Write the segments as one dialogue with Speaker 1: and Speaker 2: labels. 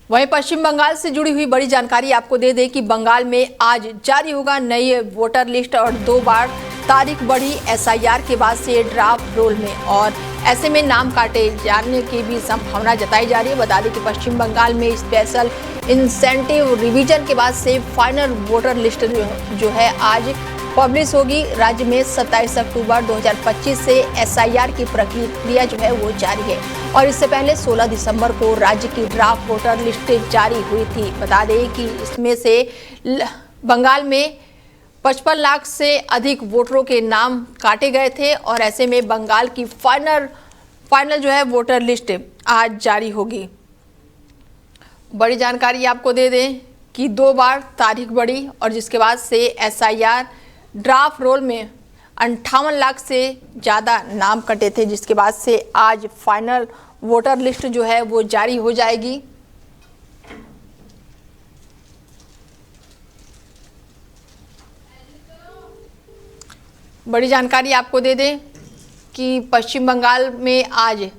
Speaker 1: वहीं पश्चिम बंगाल से जुड़ी हुई बड़ी जानकारी आपको दे दें कि बंगाल में आज जारी होगा नई वोटर लिस्ट और 2 बार तारीख बढ़ी एसआईआर के बाद से ड्राफ्ट रोल में और ऐसे में नाम काटे जाने की भी संभावना जताई जा रही है। बता दें कि पश्चिम बंगाल में स्पेशल इंसेंटिव रिवीजन के बाद से फाइनल वोटर लिस्ट जो है आज पब्लिश होगी। राज्य में 27 अक्टूबर 2025 से एसआईआर की प्रक्रिया जो है वो जारी है और इससे पहले 16 दिसंबर को राज्य की ड्राफ्ट वोटर लिस्ट जारी हुई थी। बता दें कि इसमें से बंगाल में 55 लाख से अधिक वोटरों के नाम काटे गए थे और ऐसे में बंगाल की फाइनल जो है वोटर लिस्ट आज जारी होगी। बड़ी जानकारी आपको दे दें कि 2 बार तारीख बढ़ी और जिसके बाद से एसआईआर ड्राफ्ट रोल में 58 लाख से ज़्यादा नाम कटे थे, जिसके बाद से आज फाइनल वोटर लिस्ट जो है वो जारी हो जाएगी। बड़ी जानकारी आपको दे दें कि पश्चिम बंगाल में आज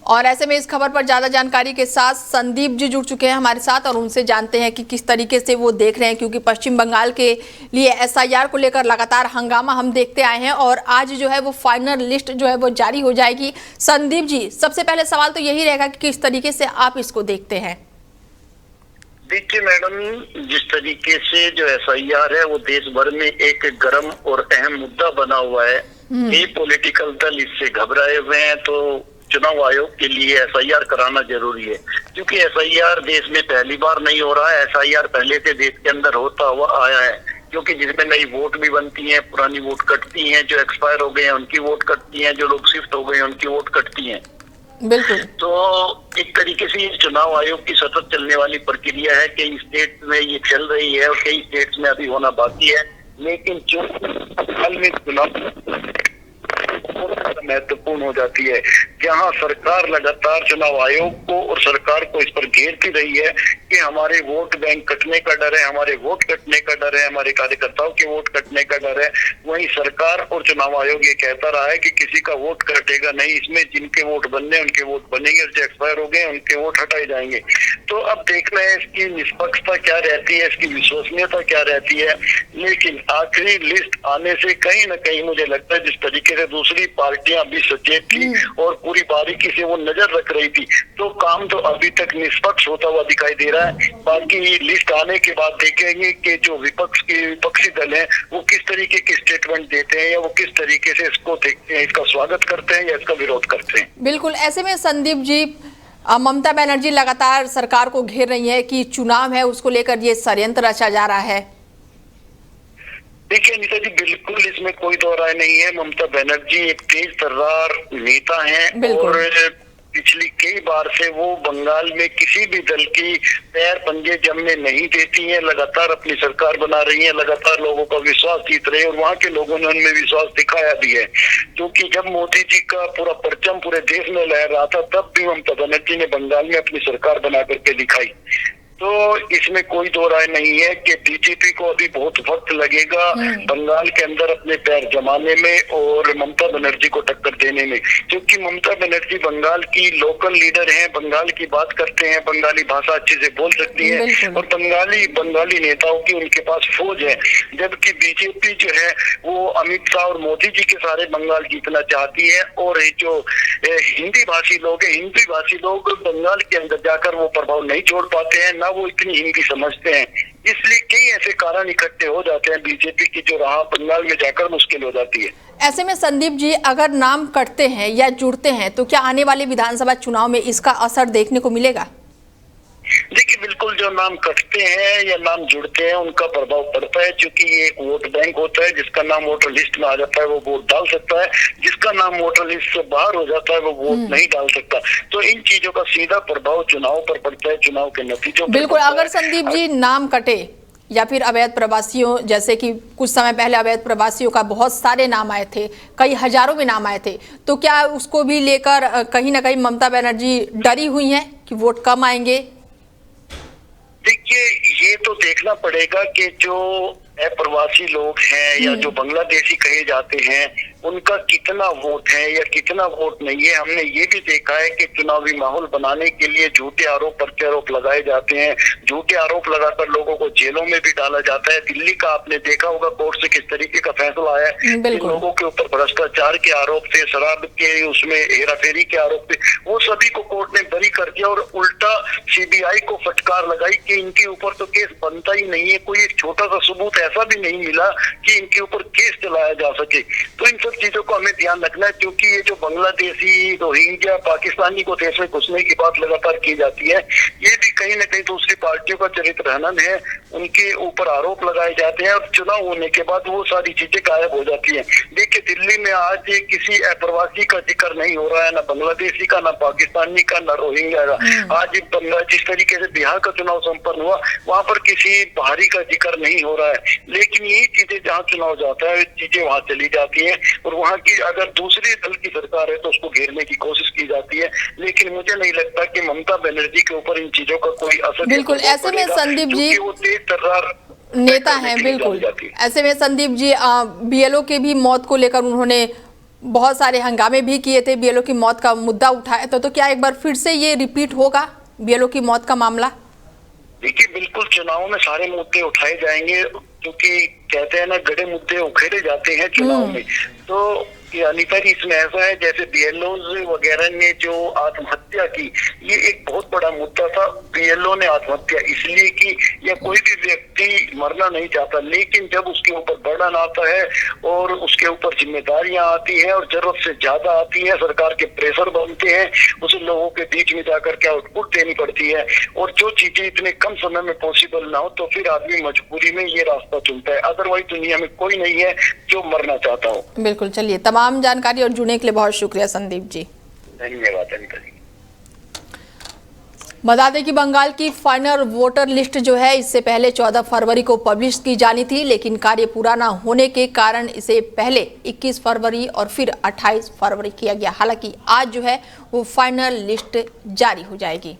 Speaker 1: और ऐसे में इस खबर पर ज़्यादा जानकारी के साथ संदीप जी जुड़ चुके हैं हमारे साथ और उनसे जानते हैं कि किस तरीके से वो देख रहे हैं, क्योंकि पश्चिम बंगाल के लिए एसआईआर को लेकर लगातार हंगामा हम देखते आए हैं और आज जो है वो फाइनल लिस्ट जो है वो जारी हो जाएगी। संदीप जी, सबसे पहले सवाल तो यही रहेगा कि किस तरीके से आप इसको देखते हैं।
Speaker 2: देखिए मैडम, जिस तरीके से जो एसआईआर है वो देश भर में एक गर्म और अहम मुद्दा बना हुआ है, ये पॉलिटिकल दल इससे घबराए हुए हैं, तो चुनाव आयोग के लिए एसआईआर कराना जरूरी है। क्योंकि एसआईआर देश में पहली बार नहीं हो रहा है, एसआईआर पहले से देश के अंदर होता हुआ आया है, क्योंकि जिसमें नई वोट भी बनती हैं, पुरानी वोट कटती हैं, जो एक्सपायर हो गए हैं उनकी वोट कटती हैं, जो लोग शिफ्ट हो गए हैं उनकी वोट कटती हैं।
Speaker 1: बिल्कुल।
Speaker 2: तो एक तरीके से ये चुनाव आयोग की सतत चलने वाली प्रक्रिया है। कई स्टेट में ये चल रही है और कई स्टेट्स में अभी होना बाकी है, लेकिन जो हाल में चुनाव महत्वपूर्ण हो जाती है, जहां सरकार लगातार चुनाव आयोग को और सरकार को इस पर घेरती रही है कि हमारे वोट बैंक कटने का डर है, हमारे वोट कटने का डर है, हमारे कार्यकर्ताओं के वोट कटने का डर है। वहीं सरकार और चुनाव आयोग ये कहता रहा है कि किसी का वोट कटेगा नहीं, इसमें जिनके वोट बनने उनके वोट बनेंगे और जो एक्सपायर हो गए उनके वोट हटाए जाएंगे। तो अब देखना है इसकी निष्पक्षता क्या रहती है, इसकी विश्वसनीयता क्या रहती है। लेकिन आखिरी लिस्ट आने से कहीं ना कहीं मुझे लगता है जिस तरीके से दूसरी पार्टियां भी सचेत थी और पूरी बारीकी से वो नजर रख रही थी, तो काम तो अभी तक निष्पक्ष होता हुआ दिखाई दे रहा है। बाकी लिस्ट आने के बाद देखेंगे कि जो विपक्षी दल हैं वो किस तरीके के स्टेटमेंट देते हैं या वो किस तरीके से इसको देखते हैं, इसका स्वागत करते हैं या इसका विरोध करते हैं।
Speaker 1: बिल्कुल। ऐसे में संदीप जी, ममता बनर्जी लगातार सरकार को घेर रही है कि चुनाव है उसको लेकर ये षड्यंत्र रचा जा रहा है।
Speaker 2: देखिए अनिता जी, बिल्कुल इसमें कोई दो राय नहीं है। ममता बनर्जी एक तेज तर्रार नेता हैं और पिछली कई बार से वो बंगाल में किसी भी दल की पैर पंजे जमने नहीं देती हैं, लगातार अपनी सरकार बना रही हैं, लगातार लोगों का विश्वास जीत रहे हैं और वहाँ के लोगों ने उनमें विश्वास दिखाया भी है। क्योंकि जब मोदी जी का पूरा परचम पूरे देश में लहर रहा था, तब भी ममता बनर्जी ने बंगाल में अपनी सरकार बना करके दिखाई। तो इसमें कोई दो राय नहीं है कि बीजेपी को अभी बहुत वक्त लगेगा बंगाल के अंदर अपने पैर जमाने में और ममता बनर्जी को टक्कर देने में, क्योंकि ममता बनर्जी बंगाल की लोकल लीडर हैं, बंगाल की बात करते हैं, बंगाली भाषा अच्छे से बोल सकती है और बंगाली नेताओं की उनके पास फौज है। जबकि बीजेपी जो है वो अमित शाह और मोदी जी के सारे बंगाल जीतना चाहती है और जो हिंदी भाषी लोग हैं, हिंदी भाषी लोग बंगाल के अंदर जाकर वो प्रभाव नहीं छोड़ पाते हैं, ना वो इतनी हिंदी समझते हैं। इसलिए कई ऐसे कारण इकट्ठे हो जाते हैं बीजेपी की जो राह बंगाल में जाकर मुश्किल हो जाती है।
Speaker 1: ऐसे में संदीप जी, अगर नाम कटते हैं या जुड़ते हैं तो क्या आने वाले विधानसभा चुनाव में इसका असर देखने को मिलेगा?
Speaker 2: देखिए बिल्कुल, जो नाम कटते हैं या नाम जुड़ते हैं उनका प्रभाव पड़ता है, क्योंकि ये एक वोट बैंक होता है। जिसका नाम वोटर लिस्ट में आ जाता है वो वोट डाल सकता है, जिसका नाम वोटर लिस्ट से बाहर हो जाता है वो वोट नहीं डाल सकता। तो इन चीजों का सीधा प्रभाव चुनाव पर पड़ता है, चुनाव के नतीजों पर।
Speaker 1: बिल्कुल। अगर संदीप जी नाम कटे या फिर अवैध प्रवासियों, जैसे कि कुछ समय पहले अवैध प्रवासियों का बहुत सारे नाम आए थे, कई हजारों में नाम आए थे, तो क्या उसको भी लेकर कहीं ना कहीं ममता बनर्जी डरी हुई हैं कि वोट कम आएंगे?
Speaker 2: देखिए ये तो देखना पड़ेगा कि जो अप्रवासी लोग हैं या जो बांग्लादेशी कहे जाते हैं उनका कितना वोट है या कितना वोट नहीं है। हमने ये भी देखा है कि चुनावी माहौल बनाने के लिए झूठे आरोप प्रत्यारोप लगाए जाते हैं, झूठे आरोप लगाकर लोगों को जेलों में भी डाला जाता है। दिल्ली का आपने देखा होगा कोर्ट से किस तरीके का फैसला आया है, लोगों के ऊपर भ्रष्टाचार के आरोप थे, शराब के उसमें हेराफेरी के आरोप थे, वो सभी को कोर्ट ने बरी कर दिया और उल्टा सीबीआई को फटकार लगाई कि इनके ऊपर तो केस बनता ही नहीं है। कोई एक छोटा सा सबूत ऐसा भी नहीं मिला कि इनके ऊपर केस चलाया जा सके। तो इन सब चीजों को हमें ध्यान रखना है, क्योंकि ये जो बांग्लादेशी, रोहिंग्या, पाकिस्तानी को देश में घुसने की बात लगातार की जाती है, ये भी कहीं ना कहीं दूसरी पार्टियों का चरित्र हनन है। उनके ऊपर आरोप लगाए जाते हैं और चुनाव होने के बाद वो सारी चीजें गायब हो जाती हैं। देखिए दिल्ली में आज किसी अप्रवासी का जिक्र नहीं हो रहा है, ना बांग्लादेशी का, ना पाकिस्तानी का, ना रोहिंग्या का। आज जिस तरीके से बिहार का चुनाव संपन्न हुआ वहां पर किसी बाहरी का जिक्र नहीं हो रहा है। लेकिन यही चीजें जहाँ चुनाव जाता है चीजें वहां चली जाती है और वहाँ की अगर दूसरे दल की सरकार है तो उसको घेरने की कोशिश की जाती है। लेकिन मुझे नहीं लगता कि ममता बनर्जी के ऊपर इन चीजों का कोई असर
Speaker 1: बिल्कुल ऐसे में संदीप जी
Speaker 2: वो तेज तर्रार
Speaker 1: नेता हैं। बिल्कुल ऐसे में संदीप जी बीएलओ के भी मौत को लेकर उन्होंने बहुत सारे हंगामे भी किए थे, बीएलओ की मौत का मुद्दा उठाया तो क्या एक बार फिर से ये रिपीट होगा बीएलओ की मौत का मामला?
Speaker 2: देखिए बिल्कुल चुनाव में सारे मुद्दे उठाए जाएंगे, क्योंकि कहते हैं ना गड़े मुद्दे उखेड़े जाते हैं चुनाव में। तो अनिता जी इसमें ऐसा है जैसे बीएलओ वगैरह ने जो आत्महत्या की, ये एक बहुत बड़ा मुद्दा था। बीएलओ ने आत्महत्या इसलिए की, या कोई भी व्यक्ति मरना नहीं चाहता, लेकिन जब उसके ऊपर बर्डन आता है और उसके ऊपर जिम्मेदारियां आती हैं और जरूरत से ज्यादा आती है, सरकार के प्रेशर बनते हैं, उसे लोगों के बीच में जाकर के आउटपुट देनी पड़ती है और जो चीजें इतने कम समय में पॉसिबल ना हो तो फिर आदमी मजबूरी में ये रास्ता चुनता है। अदरवाइज दुनिया में कोई नहीं है जो मरना चाहता हो।
Speaker 1: बिल्कुल, चलिए तमाम जानकारी और जुड़ने के लिए बहुत शुक्रिया संदीप जी।
Speaker 2: धन्यवाद अनिता जी।
Speaker 1: बता दें कि बंगाल की फाइनल वोटर लिस्ट जो है इससे पहले 14 फरवरी को पब्लिश की जानी थी, लेकिन कार्य पूरा न होने के कारण इसे पहले 21 फरवरी और फिर 28 फरवरी किया गया। हालांकि आज जो है वो फाइनल लिस्ट जारी हो जाएगी।